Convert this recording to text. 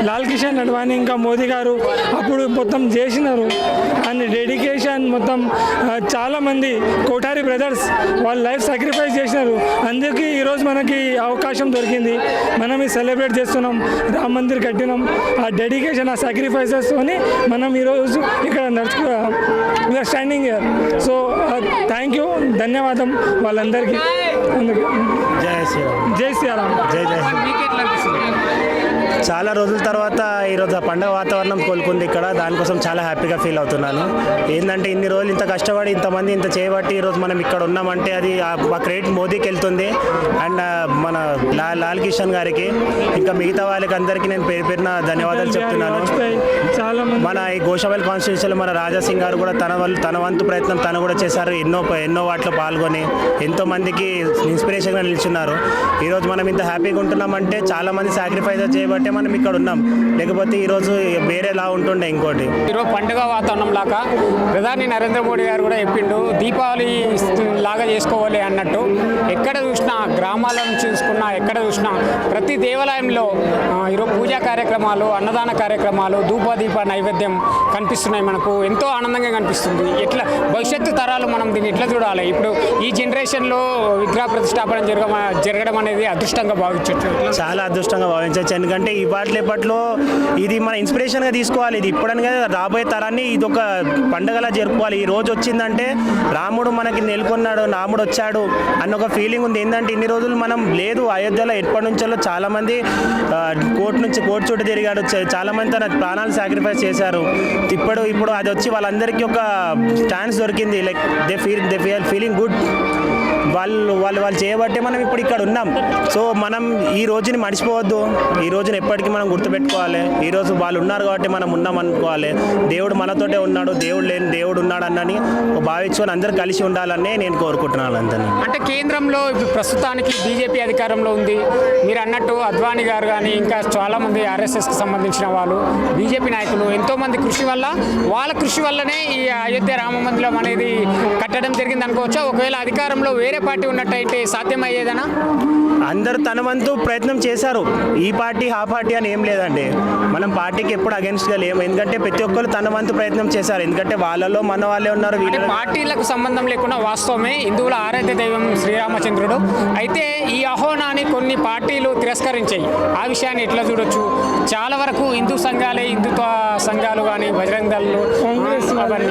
లాల్ కిషన్ అడ్వాణి ఇంకా మోదీ గారు అప్పుడు మొత్తం చేసినారు. అండ్ డెడికేషన్ మొత్తం చాలామంది కోఠారి బ్రదర్స్ వాళ్ళ లైఫ్ సాక్రిఫైస్ చేసినారు. అందుకే ఈరోజు మనకి అవకాశం దొరికింది. మనం ఈ సెలబ్రేట్ చేస్తున్నాం, రామ్ మందిర్ కట్టినాం. ఆ డెడికేషన్ ఆ సాక్రిఫైసెస్తోని మనం ఈరోజు ఇక్కడ we are standing here. So thank you, ధన్యవాదం వాళ్ళందరికీ. జై శ్రీరామ్. జై శ్రీరామ్. జై జై చాలా రోజుల తర్వాత ఈరోజు ఆ పండుగ వాతావరణం కోలుకుంది ఇక్కడ. దానికోసం చాలా హ్యాపీగా ఫీల్ అవుతున్నాను. ఏంటంటే ఇన్ని రోజులు ఇంత కష్టపడి ఇంతమంది ఇంత చేయబట్టి ఈరోజు మనం ఇక్కడ ఉన్నామంటే అది ఆ క్రెడిట్ మోదీకి వెళ్తుంది. అండ్ మన లాల్ కిషన్ గారికి ఇంకా మిగతా వాళ్ళకి అందరికీ నేను పేరు పేరున ధన్యవాదాలు చెప్తున్నాను. మన ఈ గోషాబల్ కాన్స్టిట్యూన్సీలో మన రాజాసింగ్ గారు కూడా తన వంతు ప్రయత్నం తను కూడా చేశారు. ఎన్నో వాటిలో పాల్గొని ఎంతో మందికి ఇన్స్పిరేషన్గా నిల్చున్నారు. ఈరోజు మనం ఇంత హ్యాపీగా ఉంటున్నామంటే చాలామంది సాక్రిఫైస్ చేయబట్టే మనం ఇక్కడ ఉన్నాం. లేకపోతే ఈరోజు వేరేలా ఉంటుండే. ఇంకోటి ఈరోజు పండుగ వాతావరణం లాగా ప్రధాని నరేంద్ర మోడీ గారు కూడా చెప్పిండు, దీపావళి లాగా చేసుకోవాలి అన్నట్టు. ఎక్కడ చూసినా గ్రామాలను చూసుకున్నా ఎక్కడ చూసినా ప్రతి దేవాలయంలో ఈరోజు పూజా కార్యక్రమాలు, అన్నదాన కార్యక్రమాలు, ధూపదీప నైవేద్యం కనిపిస్తున్నాయి. మనకు ఎంతో ఆనందంగా కనిపిస్తుంది. ఎట్లా భవిష్యత్తు తరాలు మనం దీన్ని ఎట్లా చూడాలి? ఇప్పుడు ఈ జనరేషన్లో విగ్రహ ప్రతిష్టాపన జరగడం అనేది అదృష్టంగా భావించవచ్చు. చాలా అదృష్టంగా భావించవచ్చు. ఎందుకంటే ఇప్పట్లో ఇది మన ఇన్స్పిరేషన్గా తీసుకోవాలి. ఇది ఇప్పుడనగా రాబోయే తరాన్ని ఇది ఒక పండుగలా జరుపుకోవాలి. ఈ రోజు వచ్చిందంటే రాముడు మనకి నెలకొన్నాడు, రాముడు వచ్చాడు అన్న ఒక ఫీలింగ్ ఉంది. ఏంటంటే ఇన్ని రోజులు మనం లేదు అయోధ్యలో ఎప్పటి నుంచో చాలామంది కోర్టు చుట్టూ తిరిగాడు. చాలామంది తన ప్రాణాలు సాక్రిఫైస్ చేశారు. ఇప్పుడు అది వచ్చి వాళ్ళందరికీ ఒక ఛాన్స్ దొరికింది. Like they feeling good. వాళ్ళు చేయబట్టే మనం ఇప్పుడు ఇక్కడ ఉన్నాం. సో మనం ఈ రోజుని మర్చిపోవద్దు. ఈ రోజుని ఎప్పటికీ మనం గుర్తుపెట్టుకోవాలి. ఈరోజు వాళ్ళు ఉన్నారు కాబట్టి మనం ఉన్నాం అనుకోవాలి. దేవుడు మనతోటే ఉన్నాడు, దేవుడు లేని దేవుడు ఉన్నాడు అన్నని భావించుకొని అందరూ కలిసి ఉండాలని నేను కోరుకుంటున్నాను. అందరినీ అంటే కేంద్రంలో ఇప్పుడు ప్రస్తుతానికి బీజేపీ అధికారంలో ఉంది. మీరు అన్నట్టు అద్వానీ గారు కానీ ఇంకా చాలామంది ఆర్ఎస్ఎస్కి సంబంధించిన వాళ్ళు, బీజేపీ నాయకులు ఎంతోమంది వాళ్ళ కృషి వల్లనే ఈ అయోధ్య రామ మందిరం అనేది కట్టడం జరిగింది అనుకోవచ్చా? ఒకవేళ అధికారంలో వేరే పార్టీ ఉన్నట్టయితే సాధ్యమయ్యేదనా? అందరూ తన వంతు ప్రయత్నం చేశారు. ఈ పార్టీ ఆ పార్టీ అని ఏం లేదండి. మనం పార్టీకి ఎప్పుడు అగెన్స్ట్గా లేము. ఎందుకంటే ప్రతి ఒక్కరు తన వంతు ప్రయత్నం చేశారు. ఎందుకంటే వాళ్ళలో మన వాళ్ళే ఉన్నారు. పార్టీలకు సంబంధం లేకుండా వాస్తవమే హిందువుల ఆరాధ్య దైవం శ్రీరామచంద్రుడు. అయితే ఈ అహోనాన్ని కొన్ని పార్టీలు తిరస్కరించాయి. ఆ విషయాన్ని ఎట్లా చూడొచ్చు? చాలా వరకు హిందూ సంఘాలే, హిందుత్వ సంఘాలు కానీ బజరంగ దళాలు, కాంగ్రెస్